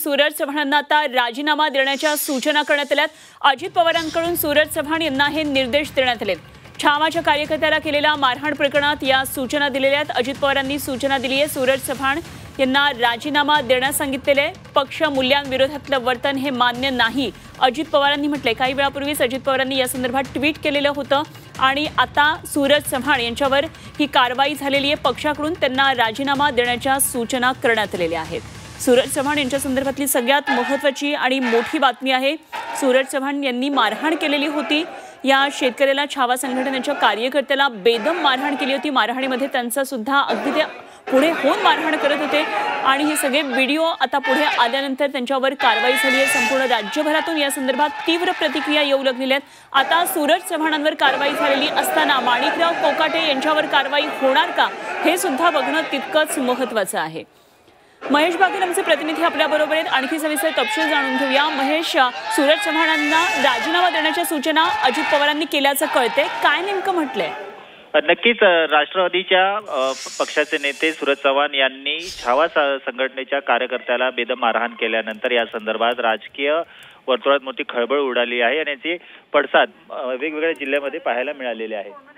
सूरज चव्हाणांना आता राजीनामा देण्याच्या सूचना करण्यात आल्यात। अजित पवारांकडून सूरज चव्हाण यांना हे निर्देश देण्यात आले। छावाच्या कार्यकर्त्याला केलेल्या मारहाण प्रकरणात या सूचना दिलेल्या आहेत। अजित पवारांनी सूचना दिली आहे, सूरज चव्हाण यांना राजीनामा देण्यास सांगितलेले आहे। पक्ष मूल्यांविरोधातलं वर्तन हे मान्य नाही, अजित पवारांनी म्हटले। काही वेळापूर्वीच अजित पवारांनी या संदर्भात ट्विट केलेलं होतं आणि आता सूरज चव्हाण यांच्यावर ही कारवाई झालेली आहे। पक्षाकडून त्यांना राजीनामा देण्याच्या सूचना करण्यात आलेल्या आहेत। सूरज चव्हाण यांच्या संदर्भातली सगळ्यात महत्त्वाची आणि मोठी बातमी आहे। सूरज चव्हाण यांनी मारहाण केलेली होती। या शेतकऱ्याला छावा संघटनेच्या कार्यकर्त्याला बेदम मारहाण केली होती। मारहाणीमध्ये त्यांचा सुद्धा अगदी ते पुढे होऊन मारहाण करत होते आणि हे सगळे व्हिडिओ आता पुढे आल्यानंतर त्यांच्यावर कारवाई झाली आहे। संपूर्ण राज्यभरातून या संदर्भात तीव्र प्रतिक्रिया येऊ लागलेल्या आहेत। आता सूरज चव्हाणांवर कारवाई झालेली असताना माणिकराव कोकाटे यांच्यावर कारवाई होणार का, हे सुद्धा बघणं तितकंच महत्त्वाचं आहे। महेश बागेल आमचे प्रतिनिधी आपल्या बरोबर आहेत, आणखी सविस्तर तपशील जाणून घेऊया। महेश, सूरज चव्हाणांना राजीनामा देण्याच्या सूचना अजित पवारांनी केल्याचं कळते, काय नेमकं म्हटलंय? नक्कीच राष्ट्रवादीच्या पक्षाचे नेते सूरज चव्हाण यांनी छावा संघटनेच्या कार्यकर्त्याला बेदम मारहाण केल्यानंतर या संदर्भात राजकीय वर्तुळात मोठी खळबळ उडाली आहे आणि याचे पडसाद वेगवेगळ्या जिल्ह्यामध्ये पाहायला मिळालेले आहेत।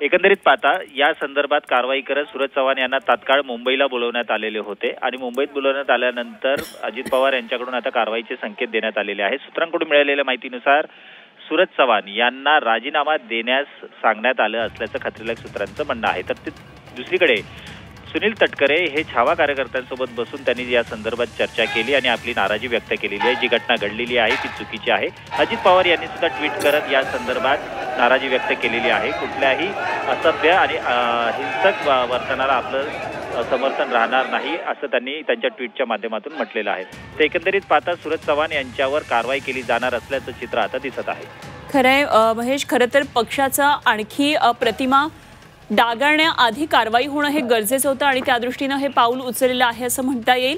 एकंदरीत पाहता या संदर्भात कारवाई करत सूरज चव्हाण यांना तात्काळ मुंबईला बोलवण्यात आलेले होते आणि मुंबईत बोलवण्यात आल्यानंतर अजित पवार यांच्याकडून आता कारवाईचे संकेत देण्यात आलेले आहेत। सूत्रांकडून मिळालेल्या माहितीनुसार सूरज चव्हाण यांना राजीनामा देण्यास सांगण्यात आलं असल्याचं खात्रीलायक सूत्रांचं म्हणणं आहे। तर दुसरीकडे सुनील तटकरे हे छावा कार्यकर्त्यांसोबत बसून त्यांनी या संदर्भात चर्चा केली आणि आपली नाराजी व्यक्त केलेली आहे। जी घटना घडलेली आहे ती चुकीची आहे। अजित पवार यांनी सुद्धा ट्विट करत या संदर्भात नाराजी व्यक्त केलेली आहे। कुठल्याही असभ्य आणि हिंसक वर्तनाला आपलं समर्थन राहणार नाही असं त्यांनी त्यांच्या ट्विटच्या माध्यमातून म्हटलेलं आहे। तर एकंदरीत पाहता सूरज चव्हाण यांच्यावर कारवाई केली जाणार असल्याचं चित्र आता दिसत आहे। खरंय महेश, खरं तर पक्षाचा आणखी प्रतिमा डागाळण्याआधी कारवाई होणं हे गरजेचं होतं आणि त्या दृष्टीनं हे पाऊल उचललेलं आहे असं म्हणता येईल।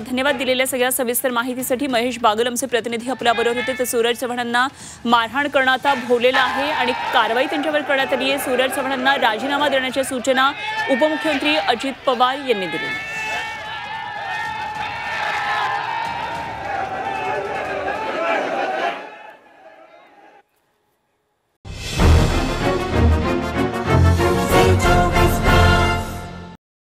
धन्यवाद दिलेल्या सगळ्या सविस्तर माहितीसाठी। महेश बागल आमचे प्रतिनिधी आपल्याबरोबर होते। तर सूरज चव्हाणांना मारहाण करणं आता भोवलेलं आहे आणि कारवाई त्यांच्यावर करण्यात आली आहे। सूरज चव्हाणांना राजीनामा देण्याच्या सूचना उपमुख्यमंत्री अजित पवार यांनी दिल्या।